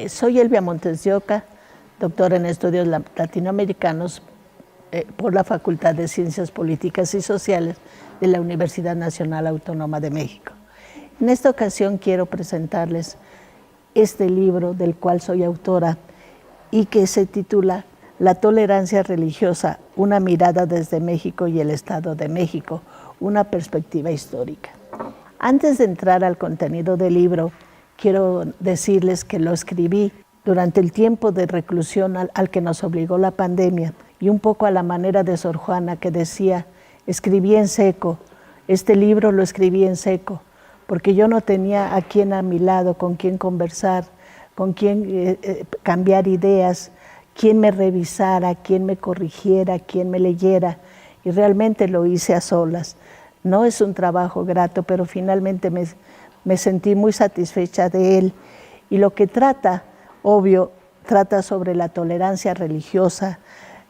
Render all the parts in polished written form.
Soy Elvia Montes de Oca, doctora en estudios latinoamericanos por la Facultad de Ciencias Políticas y Sociales de la Universidad Nacional Autónoma de México. En esta ocasión quiero presentarles este libro del cual soy autora y que se titula La tolerancia religiosa, una mirada desde México y el Estado de México, una perspectiva histórica. Antes de entrar al contenido del libro, quiero decirles que lo escribí durante el tiempo de reclusión al que nos obligó la pandemia y un poco a la manera de Sor Juana, que decía, escribí en seco, este libro lo escribí en seco, porque yo no tenía a quién a mi lado, con quién conversar, con quién cambiar ideas, quién me revisara, quién me corrigiera, quién me leyera, y realmente lo hice a solas. No es un trabajo grato, pero finalmente me sentí muy satisfecha de él. Y lo que trata, obvio, trata sobre la tolerancia religiosa.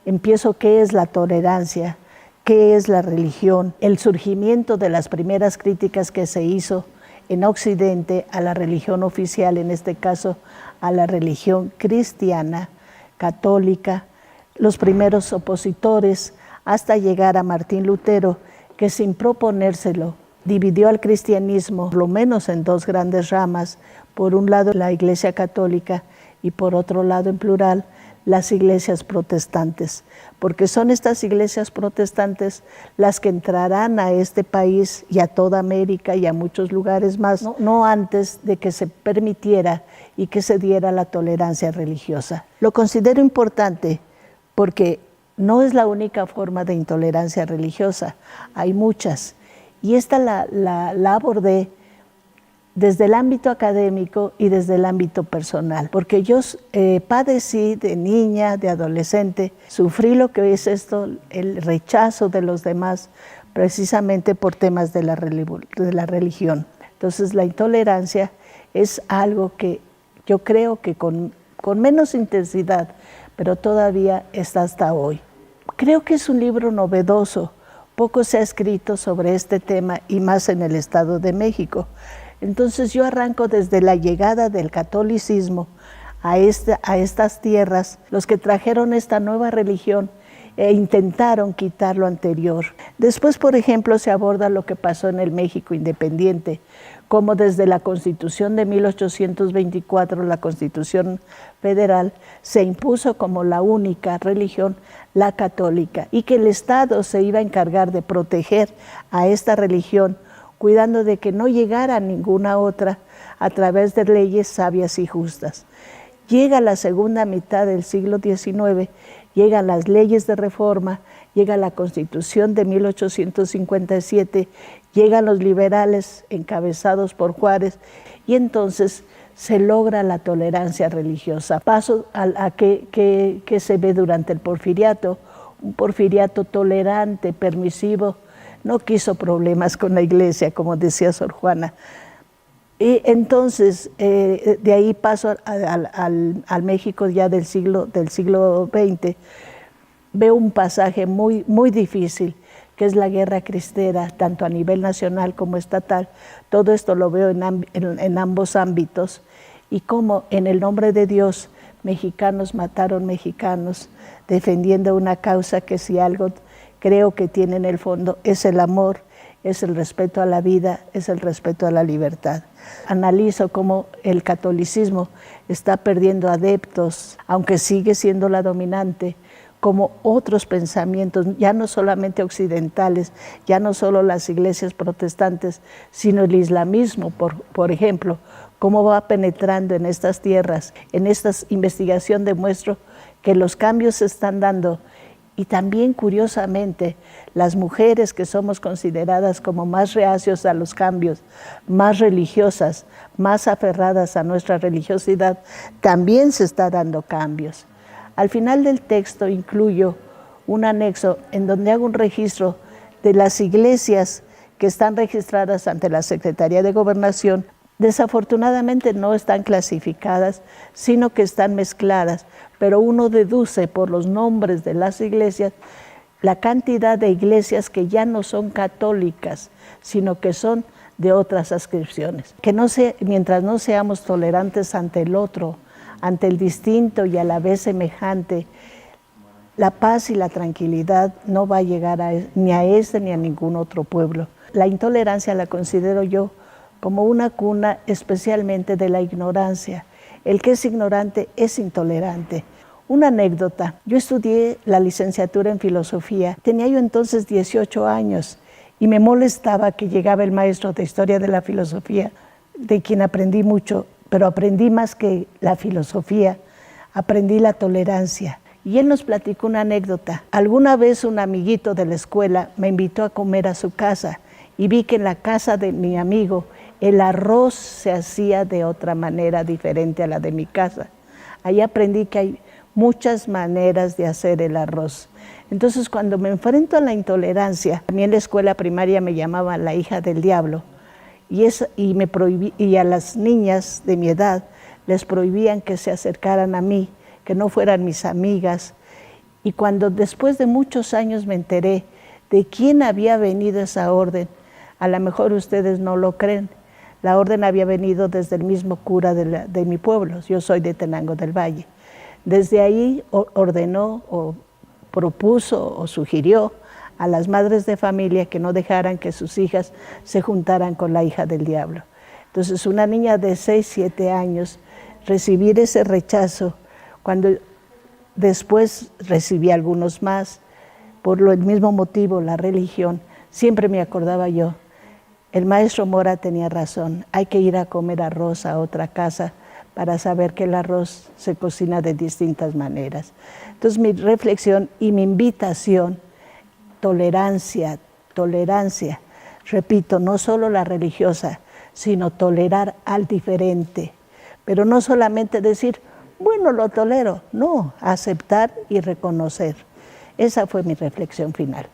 Empiezo qué es la tolerancia, qué es la religión, el surgimiento de las primeras críticas que se hizo en Occidente a la religión oficial, en este caso a la religión cristiana, católica, los primeros opositores, hasta llegar a Martín Lutero, que sin proponérselo, dividió al cristianismo, por lo menos en dos grandes ramas, por un lado la Iglesia Católica y por otro lado en plural las iglesias protestantes, porque son estas iglesias protestantes las que entrarán a este país y a toda América y a muchos lugares más, no antes de que se permitiera y que se diera la tolerancia religiosa. Lo considero importante porque no es la única forma de intolerancia religiosa, hay muchas. Y esta la abordé desde el ámbito académico y desde el ámbito personal, porque yo padecí de niña, de adolescente, sufrí lo que es esto, el rechazo de los demás, precisamente por temas de la religión. Entonces la intolerancia es algo que yo creo que con menos intensidad, pero todavía está hasta hoy. Creo que es un libro novedoso. Poco se ha escrito sobre este tema y más en el Estado de México. Entonces yo arranco desde la llegada del catolicismo a estas tierras, los que trajeron esta nueva religión e intentaron quitar lo anterior. Después, por ejemplo, se aborda lo que pasó en el México independiente, como desde la Constitución de 1824, la Constitución Federal, se impuso como la única religión la católica, y que el Estado se iba a encargar de proteger a esta religión, cuidando de que no llegara ninguna otra a través de leyes sabias y justas. Llega la segunda mitad del siglo XIX, llegan las leyes de reforma, llega la Constitución de 1857, llegan los liberales encabezados por Juárez, y entonces se logra la tolerancia religiosa. Paso a que se ve durante el porfiriato, un porfiriato tolerante, permisivo, no quiso problemas con la iglesia, como decía Sor Juana. Y entonces, de ahí paso al México ya del siglo XX, veo un pasaje muy difícil, que es la guerra cristera, tanto a nivel nacional como estatal. Todo esto lo veo en ambos ámbitos, y cómo en el nombre de Dios mexicanos mataron mexicanos, defendiendo una causa que si algo creo que tiene en el fondo es el amor, es el respeto a la vida, es el respeto a la libertad. Analizo cómo el catolicismo está perdiendo adeptos, aunque sigue siendo la dominante, como otros pensamientos, ya no solamente occidentales, ya no solo las iglesias protestantes, sino el islamismo, por ejemplo, cómo va penetrando en estas tierras. En esta investigación demuestro que los cambios se están dando, y también, curiosamente, las mujeres que somos consideradas como más reacios a los cambios, más religiosas, más aferradas a nuestra religiosidad, también se está dando cambios. Al final del texto incluyo un anexo en donde hago un registro de las iglesias que están registradas ante la Secretaría de Gobernación. Desafortunadamente no están clasificadas, sino que están mezcladas, pero uno deduce por los nombres de las iglesias la cantidad de iglesias que ya no son católicas, sino que son de otras adscripciones. Mientras no seamos tolerantes ante el otro, ante el distinto y a la vez semejante, la paz y la tranquilidad no va a llegar ni a este ni a ningún otro pueblo. La intolerancia la considero yo como una cuna especialmente de la ignorancia. El que es ignorante es intolerante. Una anécdota, yo estudié la licenciatura en filosofía, tenía yo entonces 18 años y me molestaba que llegaba el maestro de historia de la filosofía, de quien aprendí mucho, pero aprendí más que la filosofía, aprendí la tolerancia. Y él nos platicó una anécdota. Alguna vez un amiguito de la escuela me invitó a comer a su casa y vi que en la casa de mi amigo el arroz se hacía de otra manera diferente a la de mi casa. Ahí aprendí que hay muchas maneras de hacer el arroz. Entonces, cuando me enfrento a la intolerancia, a mí en la escuela primaria me llamaban la hija del diablo, y a las niñas de mi edad les prohibían que se acercaran a mí, que no fueran mis amigas. Y cuando después de muchos años me enteré de quién había venido esa orden, a lo mejor ustedes no lo creen, la orden había venido desde el mismo cura de mi pueblo. Yo soy de Tenango del Valle. Desde ahí ordenó o propuso o sugirió a las madres de familia que no dejaran que sus hijas se juntaran con la hija del diablo. Entonces, una niña de 6, 7 años, recibir ese rechazo, cuando después recibí algunos más, por el mismo motivo, la religión, siempre me acordaba yo, el maestro Mora tenía razón, hay que ir a comer arroz a otra casa para saber que el arroz se cocina de distintas maneras. Entonces, mi reflexión y mi invitación, tolerancia, tolerancia, repito, no solo la religiosa, sino tolerar al diferente, pero no solamente decir, bueno, lo tolero, no, aceptar y reconocer. Esa fue mi reflexión final.